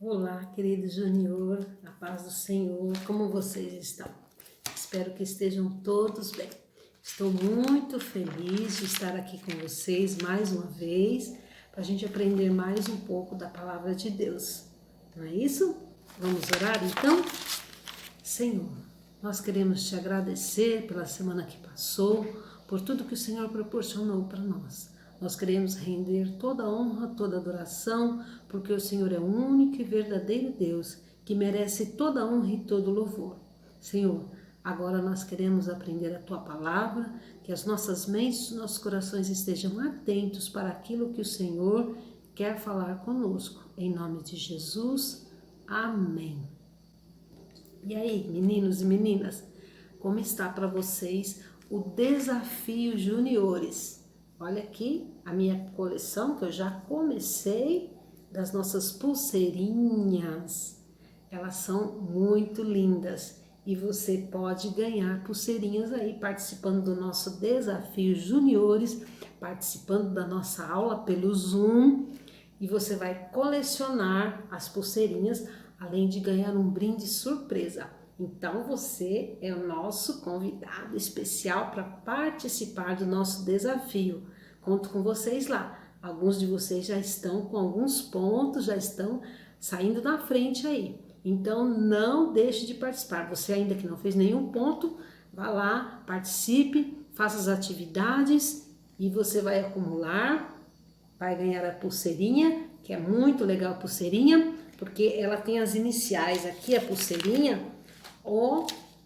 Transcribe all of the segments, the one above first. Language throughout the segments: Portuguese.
Olá, querido Junior, a paz do Senhor, como vocês estão? Espero que estejam todos bem. Estou muito feliz de estar aqui com vocês mais uma vez, para a gente aprender mais um pouco da palavra de Deus. Não é isso? Vamos orar então? Senhor, nós queremos te agradecer pela semana que passou, por tudo que o Senhor proporcionou para nós. Nós queremos render toda a honra, toda a adoração, porque o Senhor é o único e verdadeiro Deus, que merece toda a honra e todo o louvor. Senhor, agora nós queremos aprender a Tua palavra, que as nossas mentes e nossos corações estejam atentos para aquilo que o Senhor quer falar conosco. Em nome de Jesus, amém. E aí, meninos e meninas, como está para vocês o Desafio Juniores? Olha aqui a minha coleção que eu já comecei das nossas pulseirinhas. Elas são muito lindas e você pode ganhar pulseirinhas aí participando do nosso Desafio Juniores, participando da nossa aula pelo Zoom, e você vai colecionar as pulseirinhas, além de ganhar um brinde surpresa. Então você é o nosso convidado especial para participar do nosso desafio. Conto com vocês lá. Alguns de vocês já estão com alguns pontos, já estão saindo na frente aí. Então não deixe de participar. Você ainda que não fez nenhum ponto, vá lá, participe, faça as atividades e você vai acumular, vai ganhar a pulseirinha, que é muito legal a pulseirinha, porque ela tem as iniciais aqui, a pulseirinha, OQJF,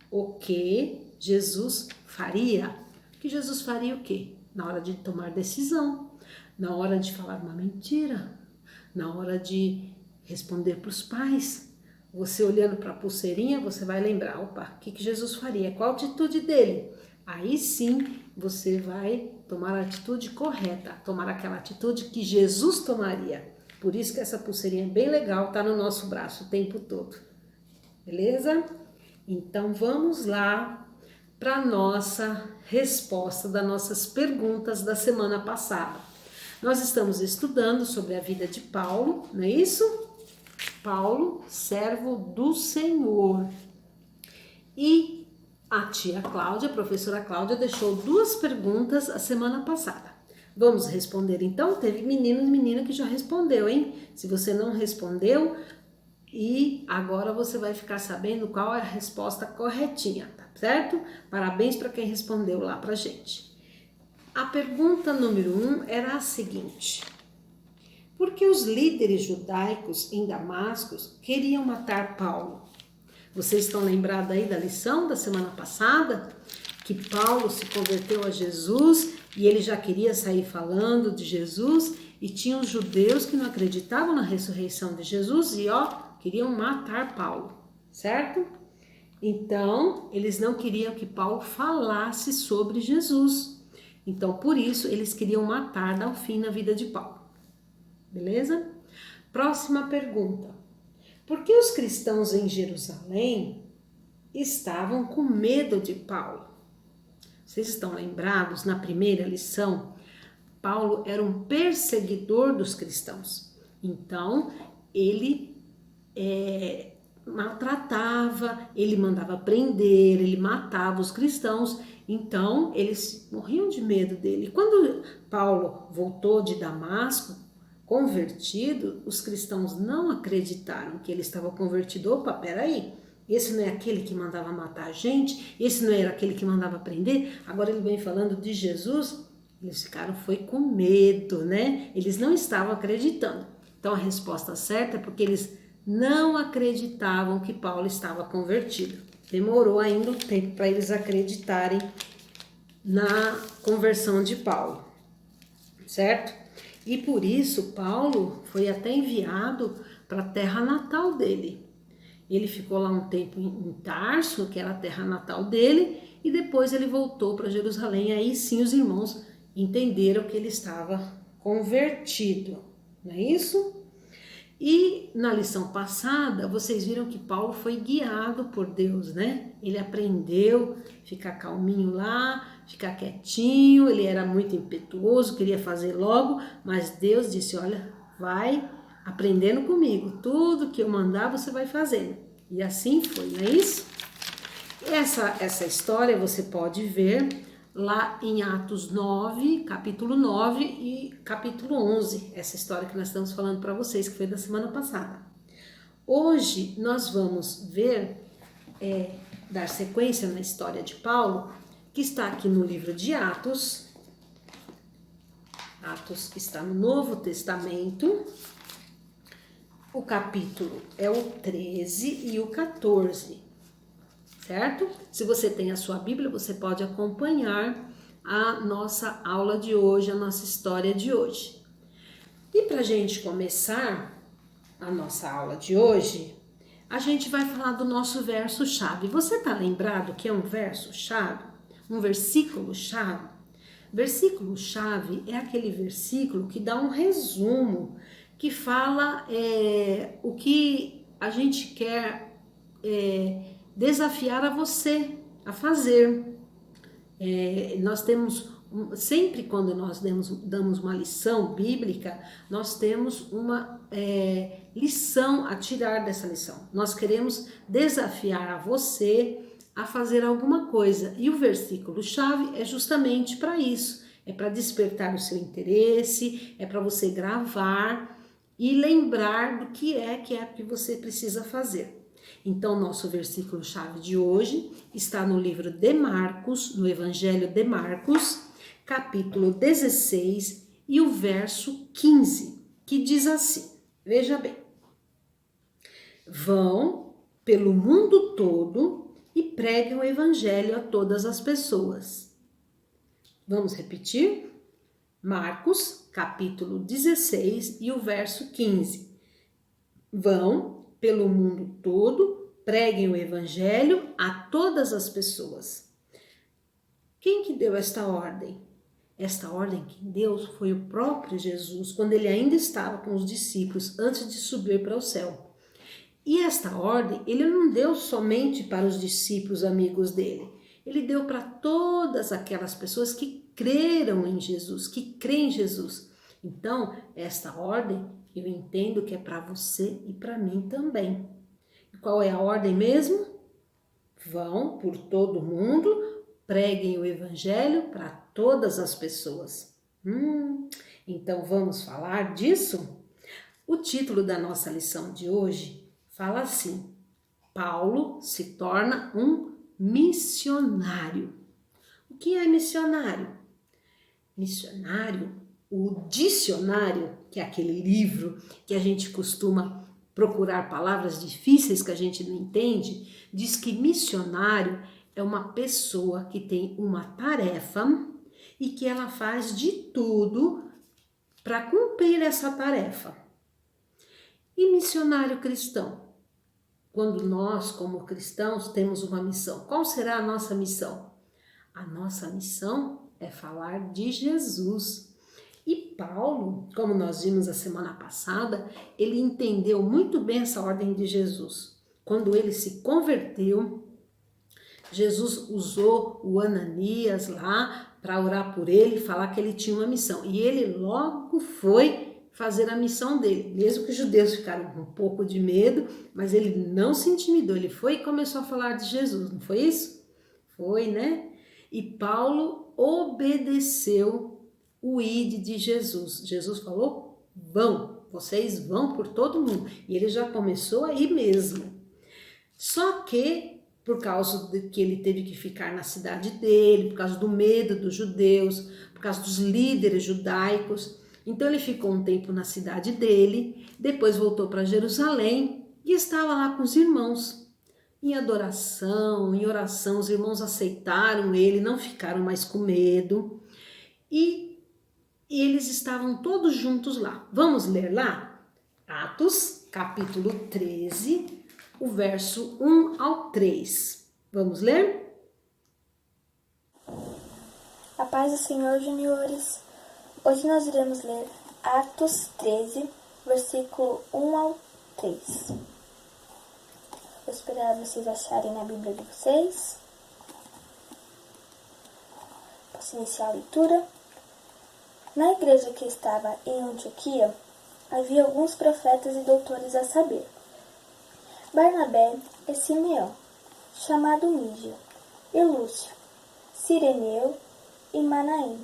o que Jesus faria. Que Jesus faria o quê? Na hora de tomar decisão, na hora de falar uma mentira, na hora de responder para os pais. Você olhando para a pulseirinha, você vai lembrar, opa, o que Jesus faria? Qual a atitude dele? Aí sim, você vai tomar a atitude correta, tomar aquela atitude que Jesus tomaria. Por isso que essa pulseirinha é bem legal, tá no nosso braço o tempo todo. Beleza? Então vamos lá para a nossa resposta das nossas perguntas da semana passada. Nós estamos estudando sobre a vida de Paulo, não é isso? Paulo, servo do Senhor. E a tia Cláudia, a professora Cláudia, deixou 2 perguntas a semana passada. Vamos responder então? Teve menino e menina que já respondeu, hein? Se você não respondeu, e agora você vai ficar sabendo qual é a resposta corretinha, tá certo? Parabéns para quem respondeu lá pra gente. A pergunta número 1 era a seguinte: por que os líderes judaicos em Damasco queriam matar Paulo? Vocês estão lembrados aí da lição da semana passada? Que Paulo se converteu a Jesus e ele já queria sair falando de Jesus, e tinha os judeus que não acreditavam na ressurreição de Jesus e queriam matar Paulo, certo? Então, eles não queriam que Paulo falasse sobre Jesus. Então, por isso, eles queriam matar, dar um fim na vida de Paulo. Beleza? Próxima pergunta. Por que os cristãos em Jerusalém estavam com medo de Paulo? Vocês estão lembrados, na primeira lição, Paulo era um perseguidor dos cristãos. Então, ele maltratava, ele mandava prender, ele matava os cristãos. Então, eles morriam de medo dele. Quando Paulo voltou de Damasco, convertido, os cristãos não acreditaram que ele estava convertido. Opa, peraí, esse não é aquele que mandava matar a gente? Esse não era aquele que mandava prender? Agora ele vem falando de Jesus. Eles ficaram com medo, né? Eles não estavam acreditando. Então a resposta certa é porque eles não acreditavam que Paulo estava convertido. Demorou ainda um tempo para eles acreditarem na conversão de Paulo, certo? E por isso Paulo foi até enviado para a terra natal dele. Ele ficou lá um tempo em Tarso, que era a terra natal dele, e depois ele voltou para Jerusalém. Aí sim os irmãos entenderam que ele estava convertido, não é isso? E na lição passada, vocês viram que Paulo foi guiado por Deus, né? Ele aprendeu a ficar calminho lá, ficar quietinho, ele era muito impetuoso, queria fazer logo, mas Deus disse, olha, vai aprendendo comigo. Tudo que eu mandar, você vai fazendo. E assim foi, não é isso? Essa história você pode ver lá em Atos 9, capítulo 9 e capítulo 11. Essa história que nós estamos falando para vocês, que foi da semana passada. Hoje nós vamos ver, dar sequência na história de Paulo, que está aqui no livro de Atos. Atos está no Novo Testamento. O capítulo é o 13 e o 14, certo? Se você tem a sua Bíblia, você pode acompanhar a nossa aula de hoje, a nossa história de hoje. E para a gente começar a nossa aula de hoje, a gente vai falar do nosso verso-chave. Você está lembrado que é um verso-chave? Um versículo-chave? Versículo-chave é aquele versículo que dá um resumo, que fala o que a gente quer desafiar a você a fazer. Nós temos, sempre quando nós damos uma lição bíblica, nós temos uma lição a tirar dessa lição. Nós queremos desafiar a você a fazer alguma coisa. E o versículo-chave é justamente para isso. É para despertar o seu interesse, é para você gravar e lembrar do que é que você precisa fazer. Então, nosso versículo-chave de hoje está no livro de Marcos, no Evangelho de Marcos, capítulo 16 e o verso 15, que diz assim, veja bem: vão pelo mundo todo e preguem o Evangelho a todas as pessoas. Vamos repetir? Marcos, capítulo 16 e o verso 15. Vão pelo mundo todo, preguem o Evangelho a todas as pessoas. Quem que deu esta ordem? Esta ordem que deu foi o próprio Jesus, quando ele ainda estava com os discípulos, antes de subir para o céu. E esta ordem, ele não deu somente para os discípulos amigos dele, ele deu para todas aquelas pessoas que creram em Jesus, que creem em Jesus. Então, esta ordem, eu entendo que é para você e para mim também. E qual é a ordem mesmo? Vão por todo mundo, preguem o Evangelho para todas as pessoas. Então, vamos falar disso? O título da nossa lição de hoje fala assim: Paulo se torna um missionário. O que é missionário? Missionário, o dicionário, que é aquele livro que a gente costuma procurar palavras difíceis que a gente não entende, diz que missionário é uma pessoa que tem uma tarefa e que ela faz de tudo para cumprir essa tarefa. E missionário cristão? Quando nós, como cristãos, temos uma missão, qual será a nossa missão? A nossa missão é falar de Jesus. E Paulo, como nós vimos a semana passada, ele entendeu muito bem essa ordem de Jesus. Quando ele se converteu, Jesus usou o Ananias lá para orar por ele e falar que ele tinha uma missão. E ele logo foi fazer a missão dele. Mesmo que os judeus ficaram com um pouco de medo, mas ele não se intimidou. Ele foi e começou a falar de Jesus, não foi isso? Foi, né? E Paulo obedeceu o ide de Jesus. Jesus falou, vão, vocês vão por todo mundo. E ele já começou aí mesmo. Só que, por causa de que ele teve que ficar na cidade dele, por causa do medo dos judeus, por causa dos líderes judaicos, então ele ficou um tempo na cidade dele, depois voltou para Jerusalém e estava lá com os irmãos. Em adoração, em oração, os irmãos aceitaram ele, não ficaram mais com medo. E eles estavam todos juntos lá. Vamos ler lá? Atos, capítulo 13, o verso 1 ao 3. Vamos ler? A paz do Senhor, juniores. Hoje nós iremos ler Atos 13, versículo 1 ao 3. Vou esperar vocês acharem na Bíblia de vocês. Posso iniciar a leitura? Na igreja que estava em Antioquia, havia alguns profetas e doutores, a saber, Barnabé e Simeão, chamado Níger, e Lúcio, Cireneu e Manaém,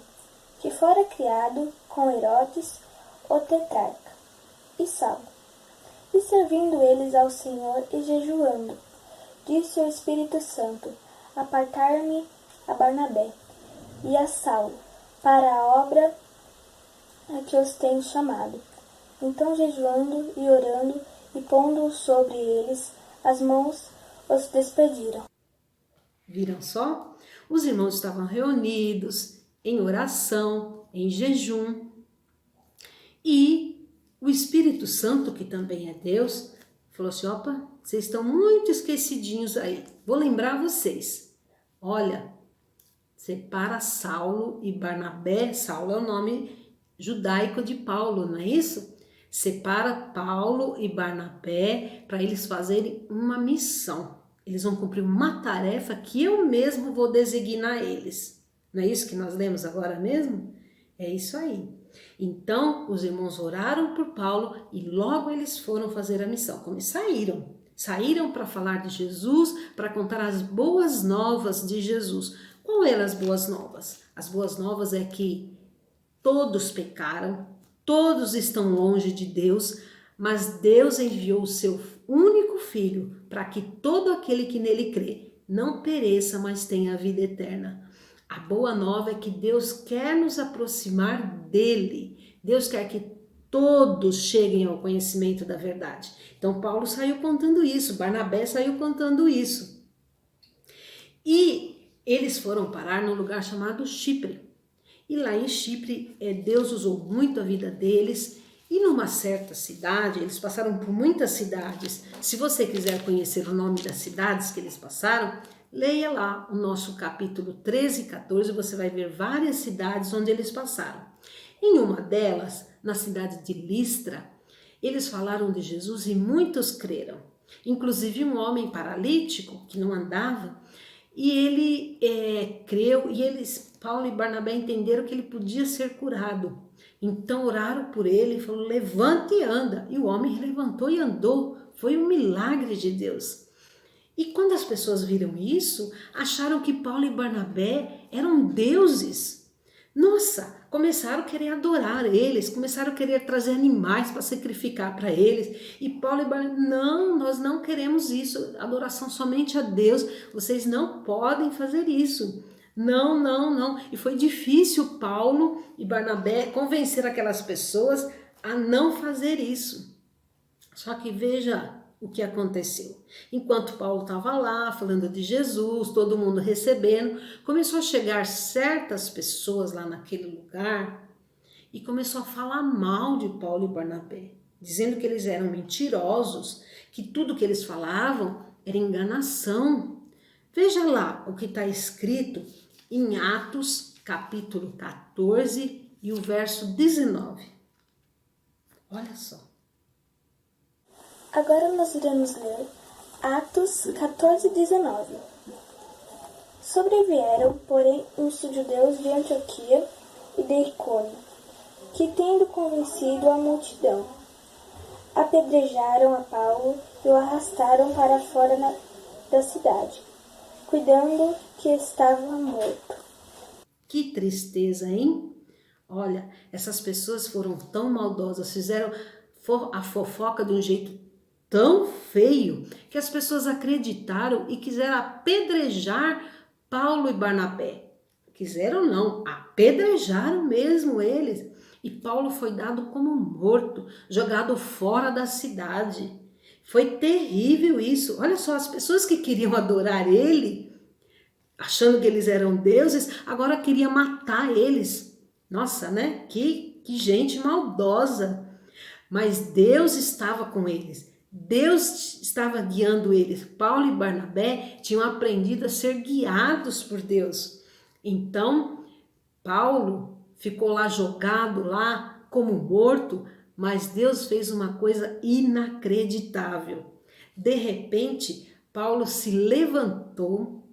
que fora criado com Herodes, o tetrarca, e Saulo. E servindo eles ao Senhor e jejuando, disse o Espírito Santo, apartar-me a Barnabé e a Saulo para a obra a que os tenho chamado. Então, jejuando e orando e pondo sobre eles as mãos, os despediram. Viram só? Os irmãos estavam reunidos em oração, em jejum, e o Espírito Santo, que também é Deus, falou assim: opa, vocês estão muito esquecidinhos aí. Vou lembrar vocês. Olha, separa Saulo e Barnabé. Saulo é o nome judaico de Paulo, não é isso? Separa Paulo e Barnabé para eles fazerem uma missão. Eles vão cumprir uma tarefa que eu mesmo vou designar eles. Não é isso que nós lemos agora mesmo? É isso aí. Então, os irmãos oraram por Paulo e logo eles foram fazer a missão. Como saíram? Saíram para falar de Jesus, para contar as boas novas de Jesus. Qual eram as boas novas? As boas novas é que todos pecaram, todos estão longe de Deus, mas Deus enviou o seu único Filho para que todo aquele que nele crê não pereça, mas tenha a vida eterna. A boa nova é que Deus quer nos aproximar dele. Deus quer que todos cheguem ao conhecimento da verdade. Então Paulo saiu contando isso, Barnabé saiu contando isso. E eles foram parar num lugar chamado Chipre. E lá em Chipre, Deus usou muito a vida deles. E numa certa cidade, eles passaram por muitas cidades. Se você quiser conhecer o nome das cidades que eles passaram, leia lá o nosso capítulo 13 e 14, você vai ver várias cidades onde eles passaram. Em uma delas, na cidade de Listra, eles falaram de Jesus e muitos creram. Inclusive um homem paralítico que não andava, e ele creu, e Paulo e Barnabé entenderam que ele podia ser curado. Então oraram por ele e falaram: levante e anda. E o homem levantou e andou. Foi um milagre de Deus. E quando as pessoas viram isso, acharam que Paulo e Barnabé eram deuses. Nossa, começaram a querer adorar eles, começaram a querer trazer animais para sacrificar para eles. E Paulo e Barnabé: não, nós não queremos isso, adoração somente a Deus, vocês não podem fazer isso. Não, não, não. E foi difícil Paulo e Barnabé convencer aquelas pessoas a não fazer isso. Só que veja o que aconteceu. Enquanto Paulo estava lá falando de Jesus, todo mundo recebendo, começou a chegar certas pessoas lá naquele lugar e começou a falar mal de Paulo e Barnabé, dizendo que eles eram mentirosos, que tudo que eles falavam era enganação. Veja lá o que está escrito em Atos, capítulo 14 e o verso 19. Olha só. Agora nós iremos ler Atos 14, 19. Sobrevieram, porém, uns judeus de Antioquia e de Icônio, que, tendo convencido a multidão, apedrejaram a Paulo e o arrastaram para fora da cidade, cuidando que estava morto. Que tristeza, hein? Olha, essas pessoas foram tão maldosas, fizeram a fofoca de um jeito tão feio, que as pessoas acreditaram e quiseram apedrejar Paulo e Barnabé. Quiseram não, apedrejaram mesmo eles. E Paulo foi dado como morto, jogado fora da cidade. Foi terrível isso. Olha só, as pessoas que queriam adorar ele, achando que eles eram deuses, agora queriam matar eles. Nossa, né? Que gente maldosa. Mas Deus estava com eles. Deus estava guiando eles. Paulo e Barnabé tinham aprendido a ser guiados por Deus. Então, Paulo ficou lá jogado lá como morto, mas Deus fez uma coisa inacreditável. De repente, Paulo se levantou,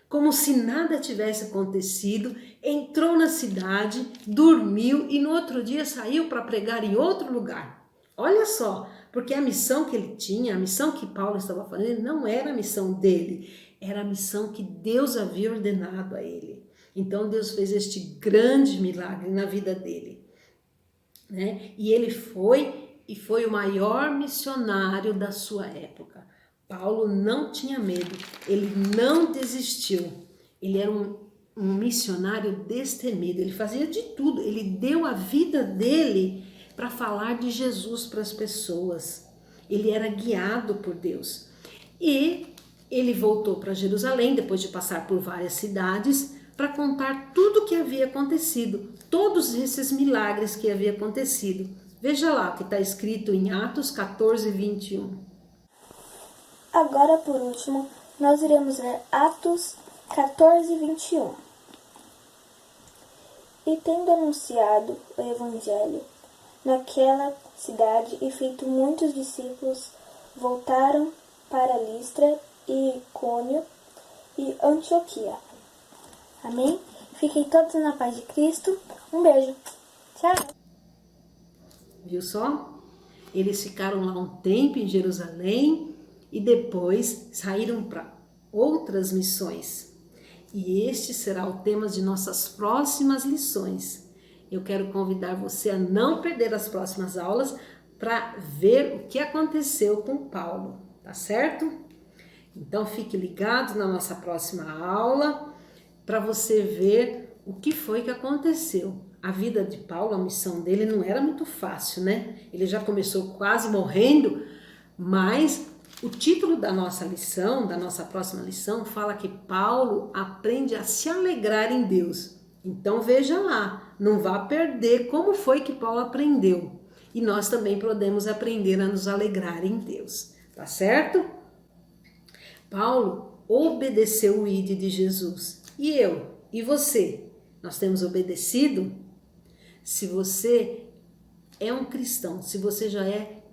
como se nada tivesse acontecido, entrou na cidade, dormiu e no outro dia saiu para pregar em outro lugar. Olha só, porque a missão que ele tinha, a missão que Paulo estava fazendo, não era a missão dele, era a missão que Deus havia ordenado a ele. Então Deus fez este grande milagre na vida dele, né? E ele foi o maior missionário da sua época. Paulo não tinha medo, ele não desistiu, ele era um missionário destemido, ele fazia de tudo, ele deu a vida dele para falar de Jesus para as pessoas. Ele era guiado por Deus. E ele voltou para Jerusalém, depois de passar por várias cidades, para contar tudo o que havia acontecido, todos esses milagres que havia acontecido. Veja lá o que está escrito em Atos 14, 21. Agora, por último, nós iremos ler Atos 14, 21. E tendo anunciado o Evangelho naquela cidade e feito muitos discípulos, voltaram para Listra e Icônio e Antioquia. Amém? Fiquem todos na paz de Cristo. Um beijo. Tchau. Viu só? Eles ficaram lá um tempo em Jerusalém e depois saíram para outras missões. E este será o tema de nossas próximas lições. Eu quero convidar você a não perder as próximas aulas para ver o que aconteceu com Paulo, tá certo? Então fique ligado na nossa próxima aula para você ver o que foi que aconteceu. A vida de Paulo, a missão dele não era muito fácil, né? Ele já começou quase morrendo, mas o título da nossa lição, da nossa próxima lição, fala que Paulo aprende a se alegrar em Deus. Então veja lá, não vá perder como foi que Paulo aprendeu. E nós também podemos aprender a nos alegrar em Deus, tá certo? Paulo obedeceu o ID de Jesus. E eu? E você? Nós temos obedecido? Se você é um cristão, se você já é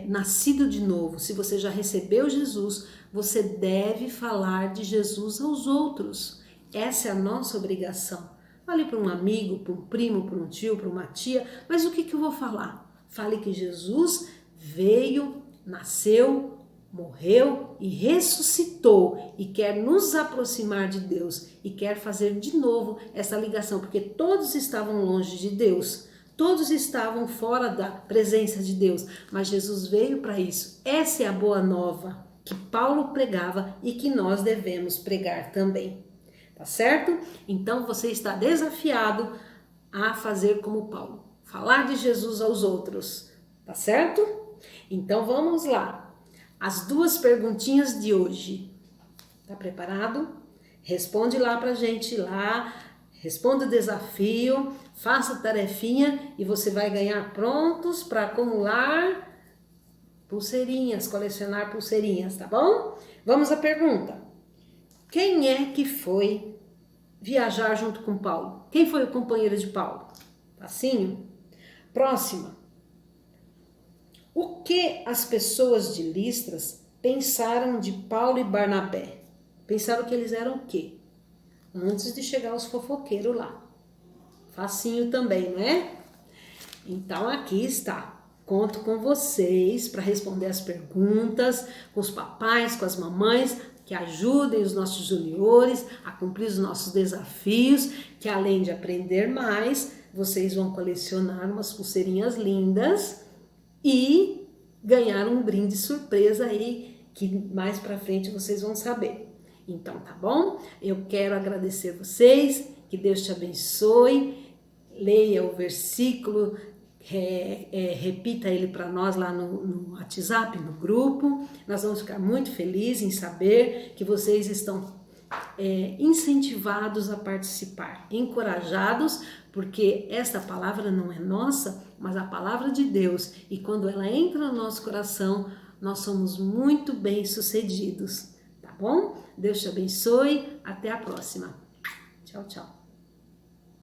nascido de novo, se você já recebeu Jesus, você deve falar de Jesus aos outros. Essa é a nossa obrigação. Fale para um amigo, para um primo, para um tio, para uma tia, mas o que eu vou falar? Fale que Jesus veio, nasceu, morreu e ressuscitou e quer nos aproximar de Deus e quer fazer de novo essa ligação, porque todos estavam longe de Deus, todos estavam fora da presença de Deus, mas Jesus veio para isso. Essa é a boa nova que Paulo pregava e que nós devemos pregar também. Tá certo? Então você está desafiado a fazer como Paulo, falar de Jesus aos outros, tá certo? Então vamos lá. As duas perguntinhas de hoje. Tá preparado? Responde lá pra gente lá, responda o desafio, faça a tarefinha e você vai ganhar prontos para acumular pulseirinhas, colecionar pulseirinhas, tá bom? Vamos à pergunta. Quem é que foi viajar junto com Paulo? Quem foi o companheiro de Paulo? Facinho? Próxima. O que as pessoas de Listras pensaram de Paulo e Barnabé? Pensaram que eles eram o quê? Antes de chegar os fofoqueiros lá. Facinho também, não é? Então aqui está. Conto com vocês para responder as perguntas, com os papais, com as mamães, que ajudem os nossos juniores a cumprir os nossos desafios, que além de aprender mais, vocês vão colecionar umas pulseirinhas lindas e ganhar um brinde surpresa aí, que mais pra frente vocês vão saber. Então, tá bom? Eu quero agradecer vocês, que Deus te abençoe, leia o versículo, repita ele para nós lá no WhatsApp, no grupo. Nós vamos ficar muito felizes em saber que vocês estão incentivados a participar, encorajados, porque esta palavra não é nossa, mas a palavra de Deus, e quando ela entra no nosso coração, nós somos muito bem-sucedidos, tá bom? Deus te abençoe, até a próxima. Tchau, tchau.